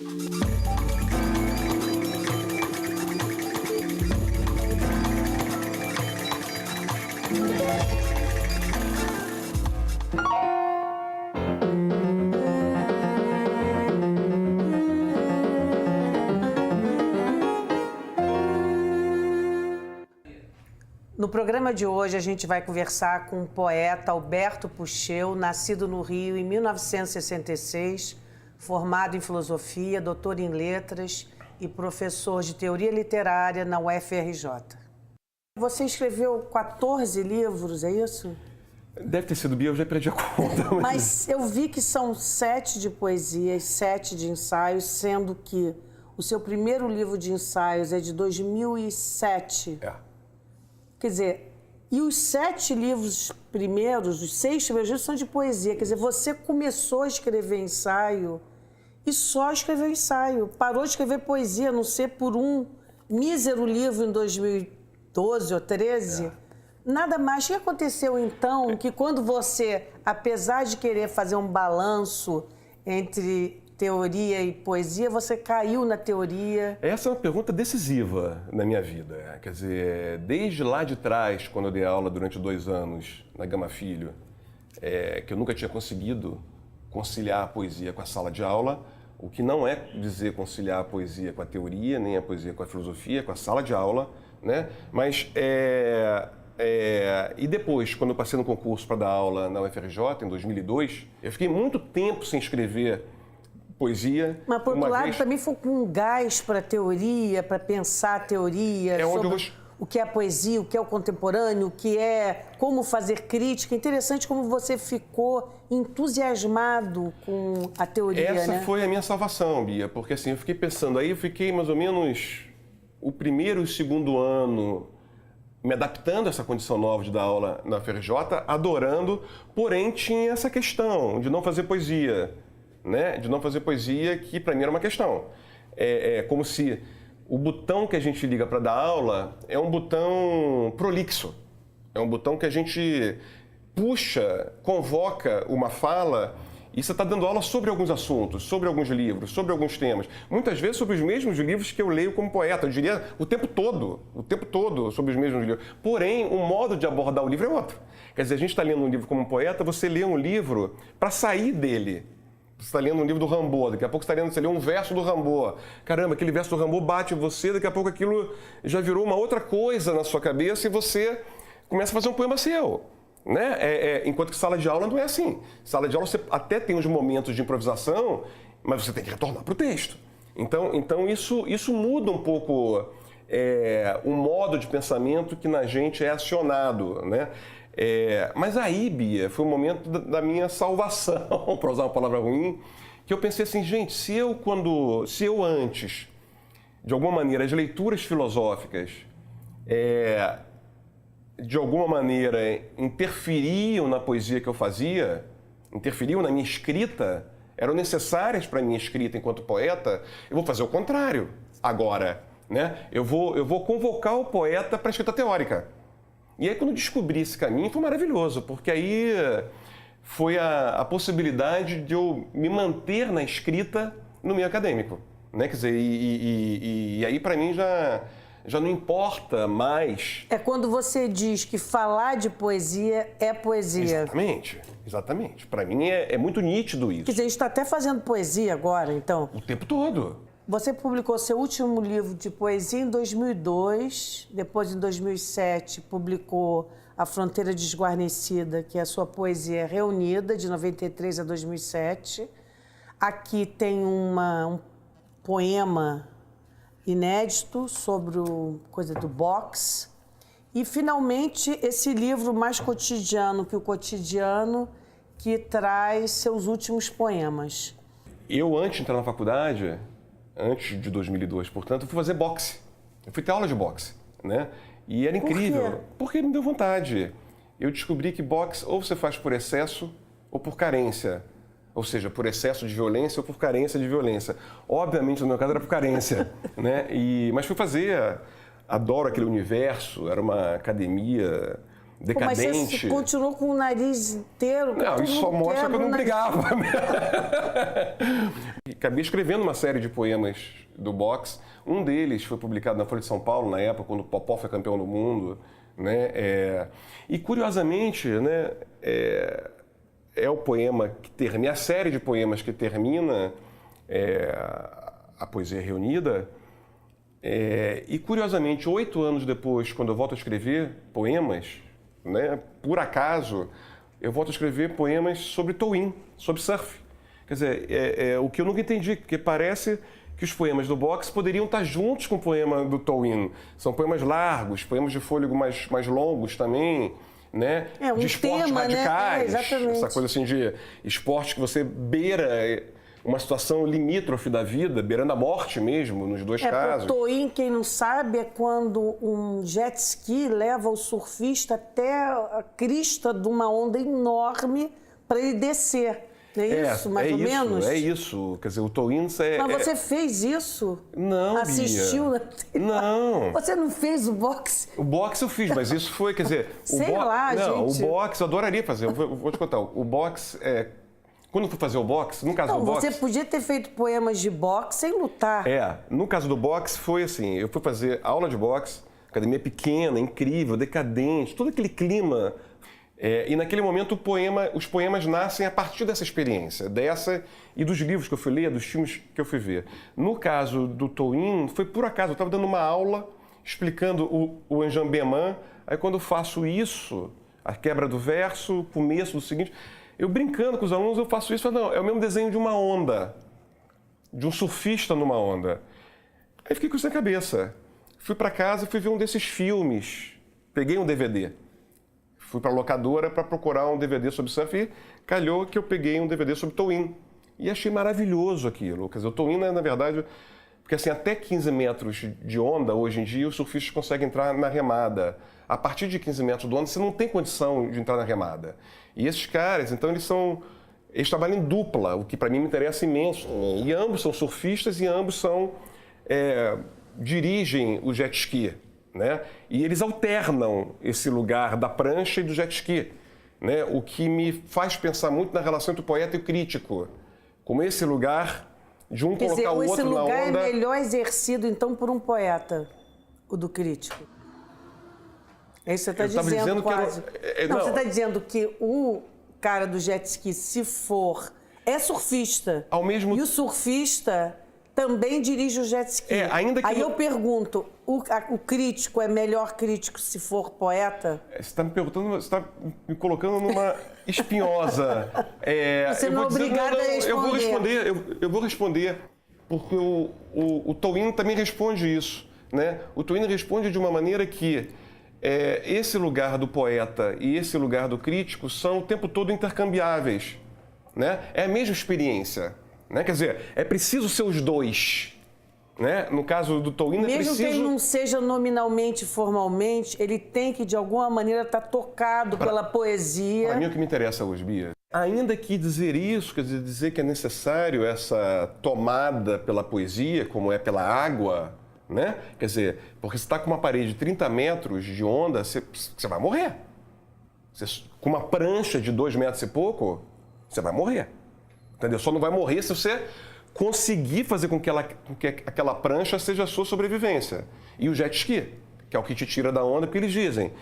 No programa de hoje, a gente vai conversar com o poeta Alberto Pucheu, nascido no Rio em 1966, formado em filosofia, doutor em letras e professor de teoria literária na UFRJ. Você escreveu 14 livros, é isso? Deve ter sido, Bia, eu já perdi a conta. Mas eu vi que são 7 de poesia e 7 de ensaios, sendo que o seu primeiro livro de ensaios é de 2007. Quer dizer, e os 7 livros primeiros, os 6 primeiros livros são de poesia. Quer dizer, você começou a escrever ensaio e só escreveu ensaio. Parou de escrever poesia, a não ser por um mísero livro em 2012 ou 2013. Nada mais. O que aconteceu, então, que quando você, apesar de querer fazer um balanço entre teoria e poesia, você caiu na teoria? Essa é uma pergunta decisiva na minha vida. Quer dizer, desde lá de trás, quando eu dei aula durante 2 anos na Gama Filho, que eu nunca tinha conseguido conciliar a poesia com a sala de aula, o que não é dizer conciliar a poesia com a teoria, nem a poesia com a filosofia, com a sala de aula, né? Mas, e depois, quando eu passei no concurso para dar aula na UFRJ, em 2002, eu fiquei muito tempo sem escrever poesia. Mas, por outro lado, também foi com um gás para a teoria, para pensar a teoria, sobre o que é a poesia, o que é o contemporâneo, o que é como fazer crítica. Interessante como você ficou entusiasmado com a teoria, Essa foi a minha salvação, Bia, porque assim, eu fiquei pensando, aí eu fiquei mais ou menos o primeiro e o segundo ano me adaptando a essa condição nova de dar aula na UFRJ, adorando, porém tinha essa questão de não fazer poesia. Né? De não fazer poesia, que para mim era uma questão. É como se o botão que a gente liga para dar aula é um botão prolixo. É um botão que a gente puxa, convoca uma fala e você está dando aula sobre alguns assuntos, sobre alguns livros, sobre alguns temas. Muitas vezes sobre os mesmos livros que eu leio como poeta. Eu diria o tempo todo sobre os mesmos livros. Porém, o modo de abordar o livro é outro. Quer dizer, a gente está lendo um livro como poeta, você lê um livro para sair dele. Você está lendo um livro do Rimbaud, daqui a pouco você lê um verso do Rimbaud. Caramba, aquele verso do Rimbaud bate em você, daqui a pouco aquilo já virou uma outra coisa na sua cabeça e você começa a fazer um poema seu. Né? Enquanto que sala de aula não é assim. Sala de aula você até tem uns momentos de improvisação, mas você tem que retornar para o texto. Então isso muda um pouco o modo de pensamento que na gente é acionado, né? Mas aí, Bia, foi o momento da minha salvação, para usar uma palavra ruim, que eu pensei assim, gente, se eu antes, de alguma maneira, as leituras filosóficas, de alguma maneira, interferiam na poesia que eu fazia, interferiam na minha escrita, eram necessárias para a minha escrita enquanto poeta, eu vou fazer o contrário agora, né? Eu vou convocar o poeta para a escrita teórica. E aí, quando eu descobri esse caminho, foi maravilhoso, porque aí foi a possibilidade de eu me manter na escrita no meio acadêmico. Né? Quer dizer, e aí, para mim, já não importa mais. É quando você diz que falar de poesia é poesia. Exatamente. Para mim, é muito nítido isso. Quer dizer, a gente está até fazendo poesia agora, então. O tempo todo. Você publicou seu último livro de poesia em 2002, depois em 2007 publicou A Fronteira Desguarnecida, que é a sua poesia reunida, de 93 a 2007. Aqui tem um poema inédito sobre coisa do boxe. E, finalmente, esse livro mais cotidiano que o cotidiano, que traz seus últimos poemas. Eu, antes de entrar na faculdade, antes de 2002, portanto, eu fui fazer boxe. Eu fui ter aula de boxe, né? E era incrível. Por quê? Porque me deu vontade. Eu descobri que boxe ou você faz por excesso ou por carência. Ou seja, por excesso de violência ou por carência de violência. Obviamente, no meu caso, era por carência, né? Mas fui fazer, adoro aquele universo, era uma academia decadente. Mas você continuou com o nariz inteiro. Não, isso só mostra que eu não brigava. Acabei escrevendo uma série de poemas do boxe. Um deles foi publicado na Folha de São Paulo, na época, quando o Popó foi campeão do mundo. Né? E, curiosamente, né, é o poema que termina, a série de poemas que termina a Poesia Reunida. E, curiosamente, 8 anos depois, quando eu volto a escrever poemas, né, por acaso, eu volto a escrever poemas sobre Tolwyn, sobre surf. Quer dizer, o que eu nunca entendi, porque parece que os poemas do boxe poderiam estar juntos com o poema do Tolwyn. São poemas largos, poemas de fôlego mais longos também, né? Um de esportes tema, radicais, né? Exatamente. Essa coisa assim de esporte que você beira uma situação limítrofe da vida, beirando a morte mesmo, nos dois casos. O Tolwyn, quem não sabe, é quando um jet ski leva o surfista até a crista de uma onda enorme para ele descer. É isso, mais ou menos? É isso. Quer dizer, o Tolwyn... Mas você fez isso? Não, Assistiu? Bia. Não. Você não fez o boxe? O boxe eu fiz, mas isso foi, quer dizer... Sei lá, gente. O boxe eu adoraria fazer. Eu vou te contar. O boxe... Quando eu fui fazer o boxe, no caso do boxe... Você podia ter feito poemas de boxe sem lutar. No caso do boxe foi assim, eu fui fazer aula de boxe, academia pequena, incrível, decadente, todo aquele clima. E naquele momento os poemas nascem a partir dessa experiência, dessa e dos livros que eu fui ler, dos filmes que eu fui ver. No caso do Tolwyn, foi por acaso, eu estava dando uma aula explicando o Enjambeman, aí quando eu faço isso, a quebra do verso, o começo do seguinte... Eu brincando com os alunos, eu faço isso, não, é o mesmo desenho de uma onda, de um surfista numa onda. Aí fiquei com isso na cabeça. Fui para casa e fui ver um desses filmes. Peguei um DVD. Fui para a locadora para procurar um DVD sobre surf e calhou que eu peguei um DVD sobre Tolwyn. E achei maravilhoso aquilo. Quer dizer, o Tolwyn, na verdade... Porque assim, até 15 metros de onda, hoje em dia, os surfistas conseguem entrar na remada. A partir de 15 metros de onda, você não tem condição de entrar na remada. E esses caras, então, eles trabalham em dupla, o que para mim me interessa imenso. E ambos são surfistas e ambos dirigem o jet ski, né? E eles alternam esse lugar da prancha e do jet ski, né? O que me faz pensar muito na relação entre o poeta e o crítico. Como esse lugar... de um colocar o outro na onda... Esse lugar é melhor exercido, então, por um poeta, o do crítico. É isso que você está dizendo, quase. Não, você está dizendo que o cara do jet ski, se for... É surfista. Ao mesmo... E o surfista também dirige o jet ski. Ainda que Aí eu pergunto, o crítico é melhor crítico se for poeta? Você está me perguntando, você está me colocando numa espinhosa. Você não é obrigado a responder. Eu vou responder, porque o Tolwyn também responde isso, né? O Tolwyn responde de uma maneira que esse lugar do poeta e esse lugar do crítico são o tempo todo intercambiáveis, né? É a mesma experiência, né? Quer dizer, é preciso ser os dois. Né? No caso do Tolwyn, mesmo que ele não seja nominalmente, formalmente, ele tem que, de alguma maneira, estar tocado pela poesia. Para mim, o que me interessa hoje, Bia, ainda que dizer isso, quer dizer que é necessário essa tomada pela poesia, como é pela água, né? Quer dizer, porque você está com uma parede de 30 metros de onda, você vai morrer. Com uma prancha de 2 metros e pouco, você vai morrer. Entendeu? Só não vai morrer se você... conseguir fazer com que aquela prancha seja a sua sobrevivência. E o jet ski, que é o que te tira da onda, porque eles dizem,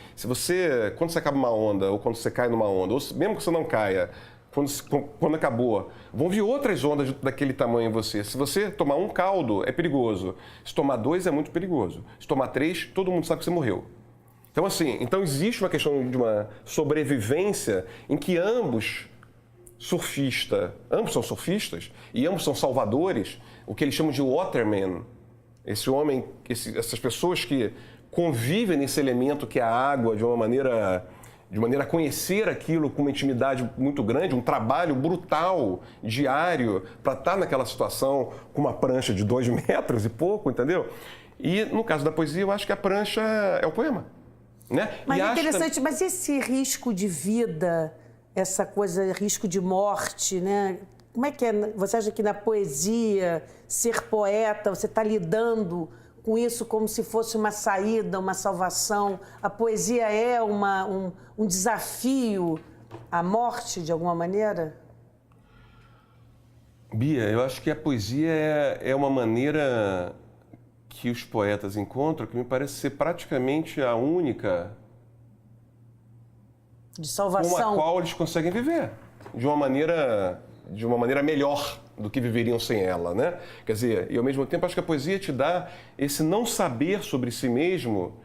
quando você acaba uma onda, ou quando você cai numa onda, ou mesmo que você não caia, quando acabou, vão vir outras ondas daquele tamanho em você. Se você tomar um caldo, é perigoso. Se tomar 2, é muito perigoso. Se tomar 3, todo mundo sabe que você morreu. Então, assim, existe uma questão de uma sobrevivência em que ambos são surfistas e ambos são salvadores, o que eles chamam de waterman. Essas pessoas que convivem nesse elemento que é a água de maneira a conhecer aquilo com uma intimidade muito grande, um trabalho brutal, diário, para estar naquela situação com uma prancha de 2 metros e pouco, entendeu? E no caso da poesia, eu acho que a prancha é o poema, né? Mas é interessante, mas esse risco de vida... essa coisa, risco de morte, né? Como é que é? Você acha que na poesia, ser poeta, você está lidando com isso como se fosse uma saída, uma salvação? A poesia é um desafio à morte, de alguma maneira? Bia, eu acho que a poesia é uma maneira que os poetas encontram que me parece ser praticamente a única de salvação com a qual eles conseguem viver de uma maneira melhor do que viveriam sem ela, né? Quer dizer, e ao mesmo tempo acho que a poesia te dá esse não saber sobre si mesmo,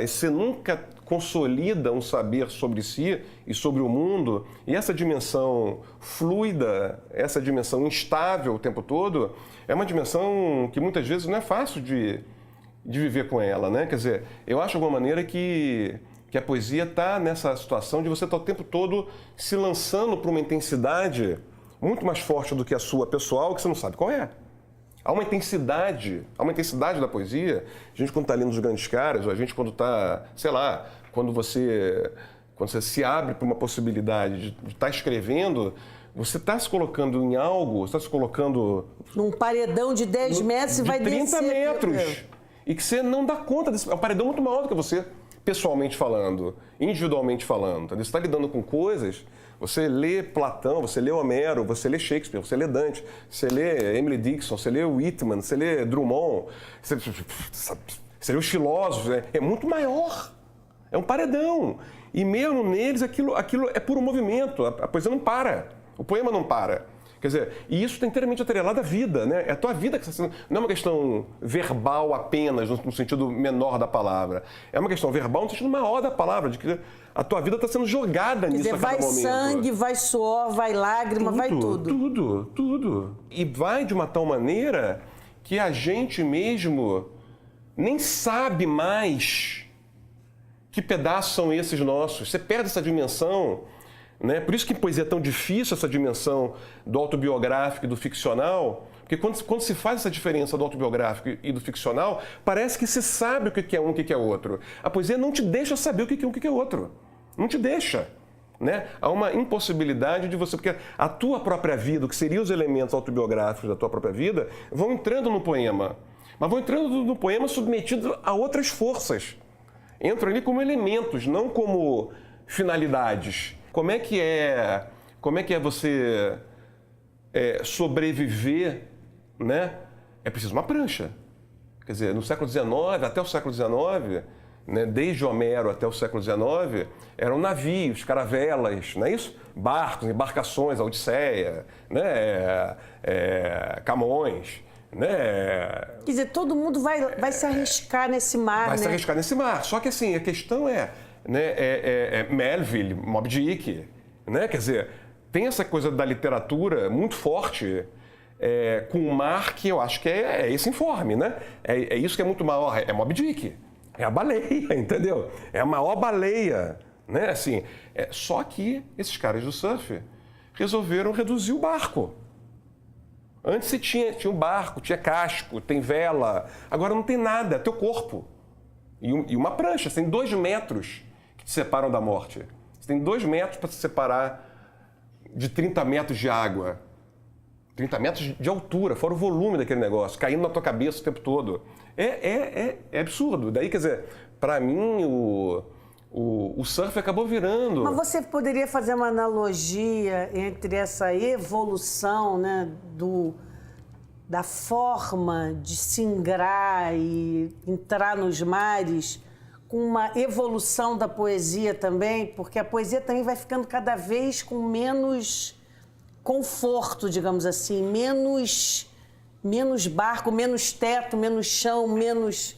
esse nunca consolida um saber sobre si e sobre o mundo, e essa dimensão fluida, essa dimensão instável o tempo todo, é uma dimensão que muitas vezes não é fácil de viver com ela, né? Quer dizer, eu acho de alguma maneira que a poesia está nessa situação de você estar o tempo todo se lançando para uma intensidade muito mais forte do que a sua pessoal, que você não sabe qual é. Há uma intensidade da poesia. A gente quando está lendo os grandes caras, ou a gente quando está, sei lá, quando você se abre para uma possibilidade de estar escrevendo, você está se colocando em algo, você está se colocando... Num paredão de 10 metros e vai descer. 30 metros. E que você não dá conta desse... É um paredão muito maior do que você, pessoalmente falando, individualmente falando. Entendeu? Você está lidando com coisas... Você lê Platão, você lê Homero, você lê Shakespeare, você lê Dante, você lê Emily Dickinson, você lê Whitman, você lê Drummond, você lê os filósofos, é muito maior. É um paredão. E mesmo neles aquilo é puro movimento, a poesia não para, o poema não para. Quer dizer, e isso está inteiramente atrelado à vida, né? É a tua vida que está sendo... Não é uma questão verbal apenas, no sentido menor da palavra. É uma questão verbal no sentido maior da palavra, de que a tua vida está sendo jogada nisso a cada momento. Vai sangue, vai suor, vai lágrima, vai tudo. Tudo. E vai de uma tal maneira que a gente mesmo nem sabe mais que pedaços são esses nossos. Você perde essa dimensão... Né? Por isso que em poesia é tão difícil essa dimensão do autobiográfico e do ficcional, porque quando se faz essa diferença do autobiográfico e do ficcional, parece que se sabe o que é um e o que é outro. A poesia não te deixa saber o que é um e o que é outro. Não te deixa. Né? Há uma impossibilidade de você... Porque a tua própria vida, o que seriam os elementos autobiográficos da tua própria vida, vão entrando no poema. Mas vão entrando no poema submetidos a outras forças. Entram ali como elementos, não como finalidades. Como é que é você sobreviver, né? É preciso uma prancha. Quer dizer, no século XIX, até o século XIX, né, desde Homero até o século XIX, eram navios, caravelas, não é isso? Barcos, embarcações, a Odisseia, né? Camões, né? Quer dizer, todo mundo vai se arriscar nesse mar, Vai se arriscar nesse mar. Só que assim, a questão né, Melville, Moby Dick, né? Quer dizer, tem essa coisa da literatura muito forte com o mar que eu acho que é esse informe, né? É isso que é muito maior, é Moby Dick, é a baleia, entendeu? É a maior baleia, né? Assim, só que esses caras do surf resolveram reduzir o barco. Antes você tinha um barco, tinha casco, tem vela, agora não tem nada, é teu corpo. E uma prancha, você tem 2 metros que te separam da morte. Você tem 2 metros para se separar de 30 metros de água. 30 metros de altura, fora o volume daquele negócio, caindo na tua cabeça o tempo todo. É absurdo. Daí, quer dizer, para mim, o surf acabou virando... Mas você poderia fazer uma analogia entre essa evolução, né, da forma de se ingrar e entrar nos mares, com uma evolução da poesia também, porque a poesia também vai ficando cada vez com menos conforto, digamos assim, menos barco, menos teto, menos chão, menos...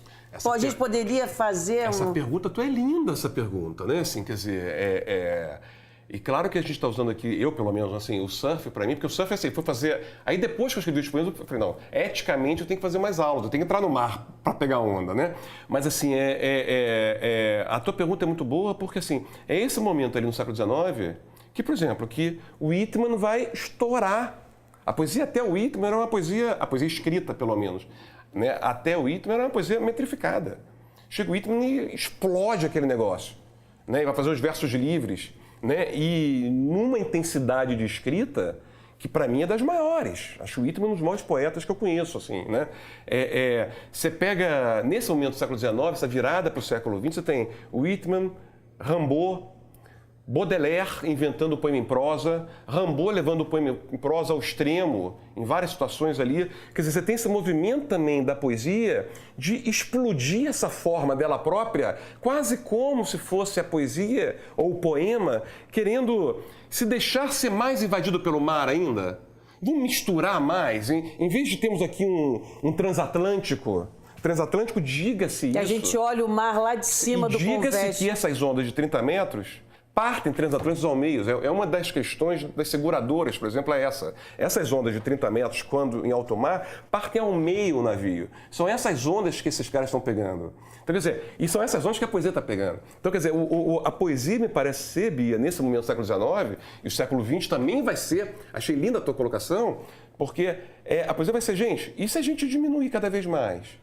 A gente poderia fazer... Essa pergunta, tu é linda essa pergunta, né? Assim, quer dizer, E claro que a gente está usando aqui, eu pelo menos, assim, o surf para mim, porque o surf assim, foi fazer... Aí depois que eu escrevi os poemas, eu falei, não, eticamente eu tenho que fazer mais aulas, eu tenho que entrar no mar para pegar onda, né? Mas assim, a tua pergunta é muito boa porque assim, é esse momento ali no século XIX que, por exemplo, que o Whitman vai estourar. A poesia até o Whitman era uma poesia, a poesia escrita pelo menos, né? Até o Whitman era uma poesia metrificada. Chega o Whitman e explode aquele negócio, né? E vai fazer os versos livres, né? E numa intensidade de escrita que para mim é das maiores. Acho o Whitman um dos maiores poetas que eu conheço, assim, né? Você pega, nesse momento do século XIX, essa virada para o século XX, você tem Whitman, Rimbaud, Baudelaire inventando o poema em prosa, Rimbaud levando o poema em prosa ao extremo, em várias situações ali. Quer dizer, você tem esse movimento também da poesia de explodir essa forma dela própria, quase como se fosse a poesia ou o poema querendo se deixar ser mais invadido pelo mar ainda. Vamos misturar mais, em vez de termos aqui um transatlântico, diga-se isso. E a gente olha o mar lá de cima do convés. Diga-se que essas ondas de 30 metros partem transatlânticos ao meio. É uma das questões das seguradoras, por exemplo, é essa. Essas ondas de 30 metros, quando em alto mar, partem ao meio o navio. São essas ondas que esses caras estão pegando. Então, quer dizer, e são essas ondas que a poesia está pegando. Então, quer dizer, a poesia me parece ser, Bia, nesse momento do século XIX, e o século XX também vai ser, achei linda a tua colocação, porque a poesia vai ser, gente, e se a gente diminuir cada vez mais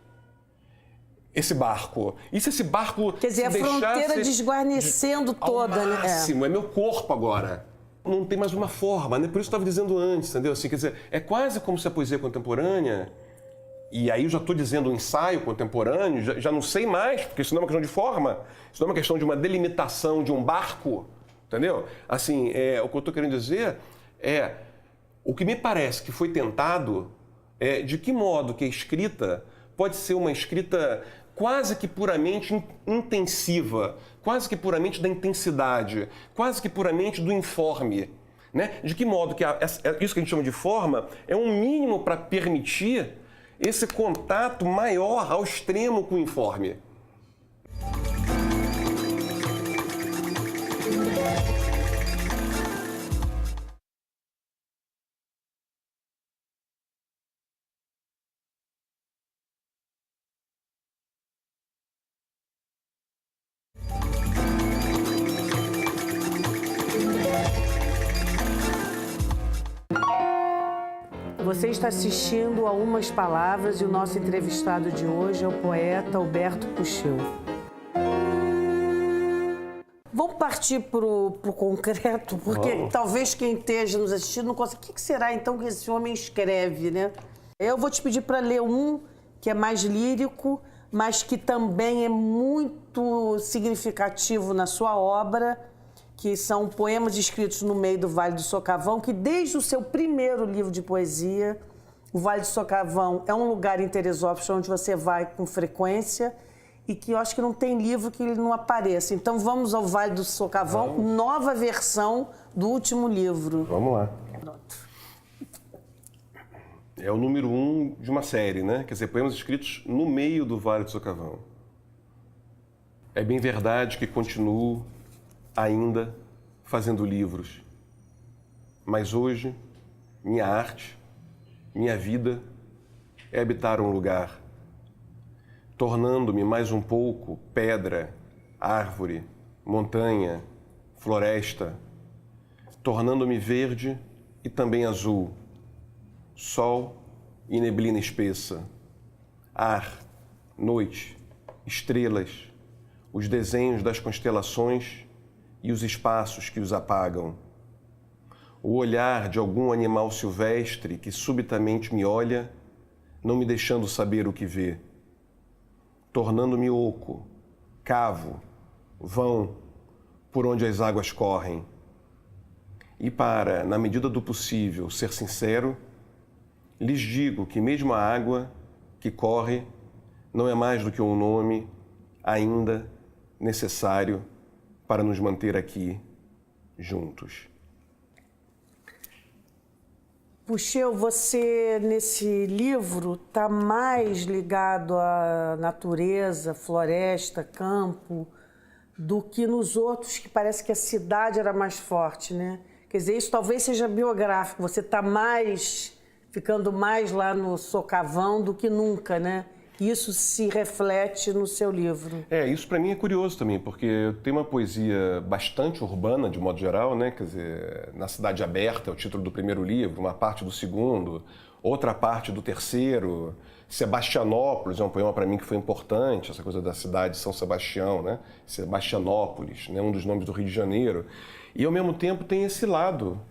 esse barco? E se esse barco... Quer dizer, a fronteira desguarnecendo toda, né? Máximo, é meu corpo agora. Não tem mais uma forma, né? Por isso eu estava dizendo antes, entendeu? Assim, quer dizer, é quase como se a poesia contemporânea, e aí eu já estou dizendo o ensaio contemporâneo, já não sei mais, porque isso não é uma questão de forma, isso não é uma questão de uma delimitação de um barco, entendeu? Assim, o que eu estou querendo dizer o que me parece que foi tentado é de que modo que a escrita pode ser uma escrita quase que puramente intensiva, quase que puramente da intensidade, quase que puramente do informe, né? De que modo que isso que a gente chama de forma é um mínimo para permitir esse contato maior ao extremo com o informe. Você está assistindo a Umas Palavras e o nosso entrevistado de hoje é o poeta Alberto Puxeu. Vamos partir para o concreto, porque talvez quem esteja nos assistindo não consiga. O que será então que esse homem escreve, né? Eu vou te pedir para ler um que é mais lírico, mas que também é muito significativo na sua obra, que são poemas escritos no meio do Vale do Socavão, que desde o seu primeiro livro de poesia, o Vale do Socavão é um lugar em Teresópolis onde você vai com frequência e que eu acho que não tem livro que ele não apareça. Então vamos ao Vale do Socavão, nova versão do último livro. Vamos lá. Pronto. É o número 1 de uma série, né? Quer dizer, poemas escritos no meio do Vale do Socavão. É bem verdade que continuo ainda fazendo livros, mas hoje minha arte, minha vida é habitar um lugar, tornando-me mais um pouco pedra, árvore, montanha, floresta, tornando-me verde e também azul, sol e neblina espessa, ar, noite, estrelas, os desenhos das constelações e os espaços que os apagam. O olhar de algum animal silvestre que subitamente me olha, não me deixando saber o que vê. Tornando-me oco, cavo, vão, por onde as águas correm. E para, na medida do possível, ser sincero, lhes digo que mesmo a água que corre não é mais do que um nome ainda necessário para nos manter aqui juntos. Puxeu, você nesse livro está mais ligado à natureza, floresta, campo, do que nos outros, que parece que a cidade era mais forte, né? Quer dizer, isso talvez seja biográfico, você está ficando mais lá no Socavão do que nunca, né? Isso se reflete no seu livro. Isso para mim é curioso também, porque eu tenho uma poesia bastante urbana, de modo geral, né? Quer dizer, Na Cidade Aberta é o título do primeiro livro, uma parte do segundo, outra parte do terceiro. Sebastianópolis é um poema para mim que foi importante, essa coisa da cidade de São Sebastião, né? Sebastianópolis, né? Um dos nomes do Rio de Janeiro. E ao mesmo tempo tem esse lado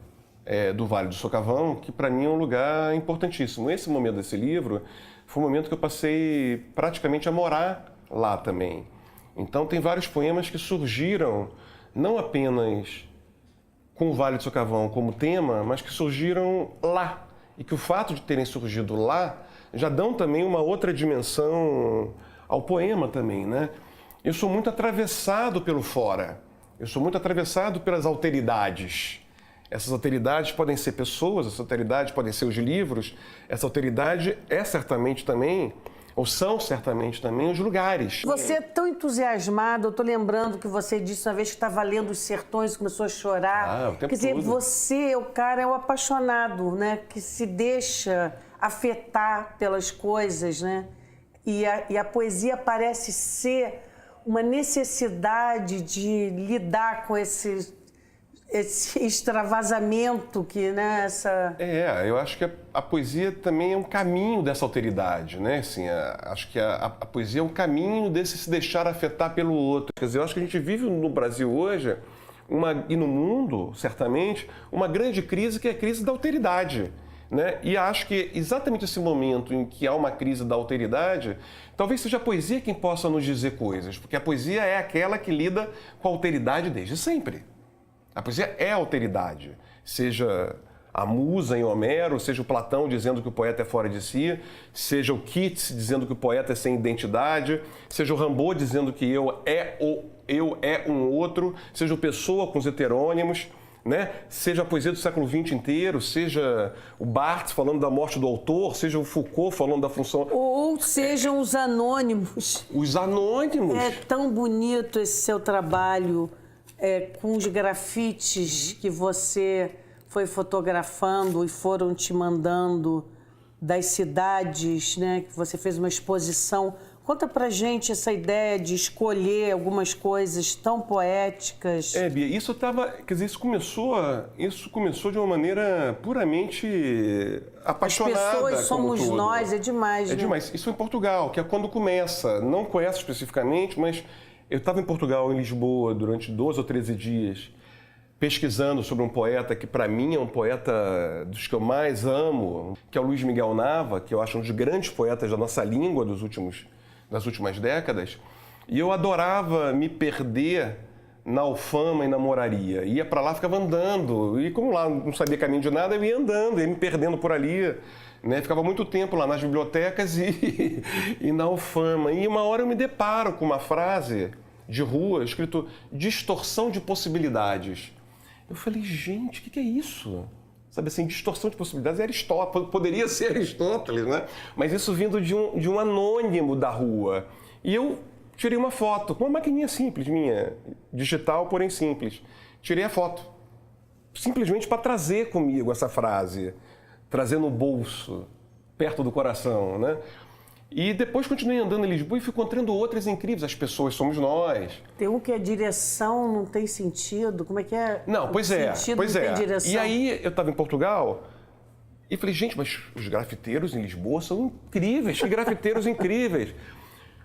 do Vale do Socavão, que para mim é um lugar importantíssimo. Esse momento desse livro foi um momento que eu passei praticamente a morar lá também. Então tem vários poemas que surgiram não apenas com o Vale do Socavão como tema, mas que surgiram lá. E que o fato de terem surgido lá já dão também uma outra dimensão ao poema também, né? Eu sou muito atravessado pelo fora, eu sou muito atravessado pelas alteridades. Essas alteridades podem ser pessoas, essas alteridades podem ser os livros, essa alteridade é certamente também, ou são certamente também, os lugares. Você é tão entusiasmado, eu estou lembrando que você disse uma vez que estava lendo Os Sertões e começou a chorar. O tempo Quer dizer, todo. você, o cara, é o apaixonado, né? Que se deixa afetar pelas coisas, né? E a poesia parece ser uma necessidade de lidar com esse extravasamento que, né, eu acho que a poesia também é um caminho dessa alteridade, né? Assim, acho que a poesia é um caminho desse se deixar afetar pelo outro. Quer dizer, eu acho que a gente vive no Brasil hoje, e no mundo, certamente, uma grande crise que é a crise da alteridade, né? E acho que exatamente esse momento em que há uma crise da alteridade, talvez seja a poesia quem possa nos dizer coisas, porque a poesia é aquela que lida com a alteridade desde sempre. A poesia é a alteridade, seja a musa em Homero, seja o Platão dizendo que o poeta é fora de si, seja o Keats dizendo que o poeta é sem identidade, seja o Rimbaud dizendo que eu é um outro, seja o Pessoa com os heterônimos, né? Seja a poesia do século XX inteiro, seja o Barthes falando da morte do autor, seja o Foucault falando da função... Ou sejam os anônimos. Os anônimos. É tão bonito esse seu trabalho com os grafites que você foi fotografando e foram te mandando das cidades, né? Que você fez uma exposição. Conta pra gente essa ideia de escolher algumas coisas tão poéticas. Bia, isso começou de uma maneira puramente apaixonada. As pessoas somos nós, é demais, né? É demais. Isso em Portugal, que é quando começa, não com essa especificamente, mas eu estava em Portugal, em Lisboa, durante 12 ou 13 dias, pesquisando sobre um poeta que, para mim, é um poeta dos que eu mais amo, que é o Luís Miguel Nava, que eu acho um dos grandes poetas da nossa língua das últimas décadas. E eu adorava me perder na Alfama e na Moraria. Ia para lá, ficava andando. E como lá não sabia caminho de nada, eu ia andando, ia me perdendo por ali. Né? Ficava muito tempo lá nas bibliotecas e na Alfama. E uma hora eu me deparo com uma frase de rua escrito distorção de possibilidades. Eu falei, gente, o que é isso? Sabe assim, distorção de possibilidades é Aristóteles, poderia ser Aristóteles, né? Mas isso vindo de um anônimo da rua. E eu tirei uma foto com uma maquininha simples minha, digital, porém simples. Tirei a foto, simplesmente para trazer comigo essa frase, trazer no bolso, perto do coração, né? E depois continuei andando em Lisboa e fui encontrando outras incríveis. As pessoas somos nós. Tem um que a direção não tem sentido. Como é que é? Não, pois é. Tem direção. E aí eu estava em Portugal e falei, gente, mas os grafiteiros em Lisboa são incríveis. Que grafiteiros incríveis.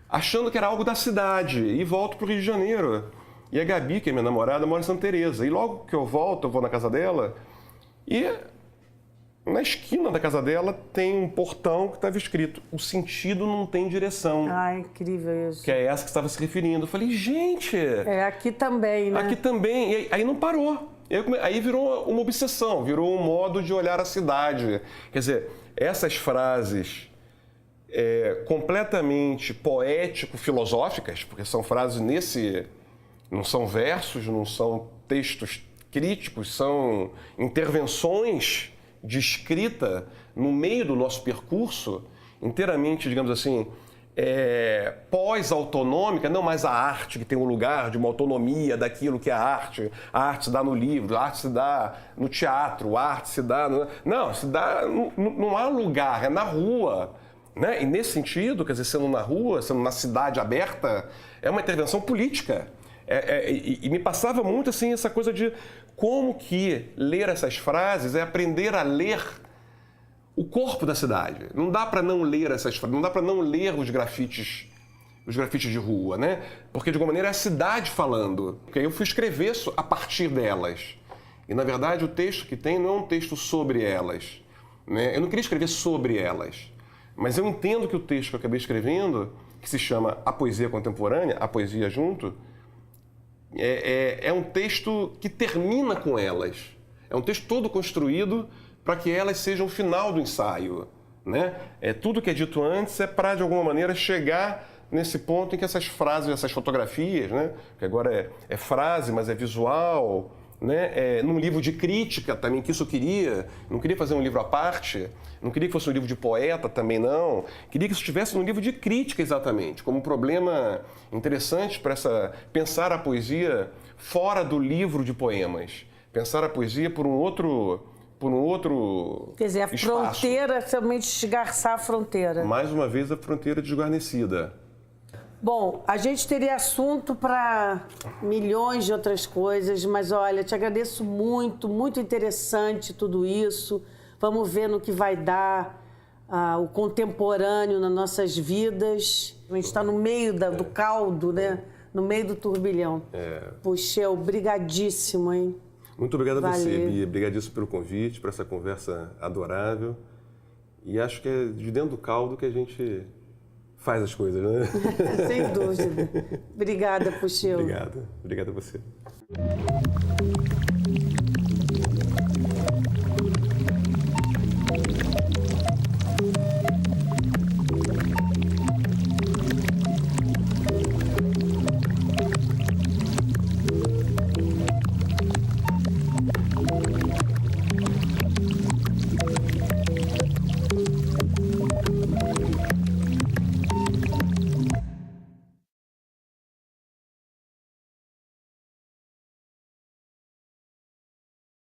Achando que era algo da cidade. E volto para o Rio de Janeiro. E a Gabi, que é minha namorada, mora em Santa Teresa. E logo que eu volto, eu vou na casa dela e... na esquina da casa dela tem um portão que estava escrito o sentido não tem direção. Ah, incrível isso. Que é essa que estava se referindo. Eu falei, gente... aqui também, né? Aqui também. E aí não parou. Aí virou uma obsessão, virou um modo de olhar a cidade. Quer dizer, essas frases completamente poético-filosóficas, porque são frases não são versos, não são textos críticos, são intervenções de escrita no meio do nosso percurso, inteiramente, digamos assim, pós-autonômica, não mais a arte que tem um lugar de uma autonomia daquilo que é a arte se dá no livro, a arte se dá no teatro, a arte se dá... Não, se dá... Não há lugar, é na rua. Né? E nesse sentido, quer dizer, sendo na rua, sendo na cidade aberta, é uma intervenção política. E me passava muito assim essa coisa de como que ler essas frases é aprender a ler o corpo da cidade. Não dá para não ler essas frases, não dá para não ler os grafites de rua, né? Porque de alguma maneira é a cidade falando. Porque aí eu fui escrever a partir delas. E, na verdade, o texto que tem não é um texto sobre elas, né? Eu não queria escrever sobre elas, mas eu entendo que o texto que eu acabei escrevendo, que se chama A Poesia Contemporânea, a poesia junto, é um texto que termina com elas. É um texto todo construído para que elas sejam o final do ensaio, né? Tudo que é dito antes é para, de alguma maneira, chegar nesse ponto em que essas frases, essas fotografias, né? Que agora é frase, mas é visual, né? Num livro de crítica também, que isso eu queria. Não queria fazer um livro à parte, não queria que fosse um livro de poeta também, não. Queria que isso estivesse num livro de crítica, exatamente, como um problema interessante para pensar a poesia fora do livro de poemas. Pensar a poesia por um outro Quer dizer, a espaço. fronteira, realmente esgarçar a fronteira. Mais uma vez, a fronteira desguarnecida. Bom, a gente teria assunto para milhões de outras coisas, mas olha, te agradeço muito, muito interessante tudo isso. Vamos ver no que vai dar o contemporâneo nas nossas vidas. A gente está no meio do caldo, né? No meio do turbilhão. Puxeu, brigadíssimo, hein? Muito obrigado a você, Bia. Obrigadíssimo pelo convite, por essa conversa adorável. E acho que é de dentro do caldo que a gente faz as coisas, né? Sem dúvida. Obrigada, Puxeu. Obrigado a você.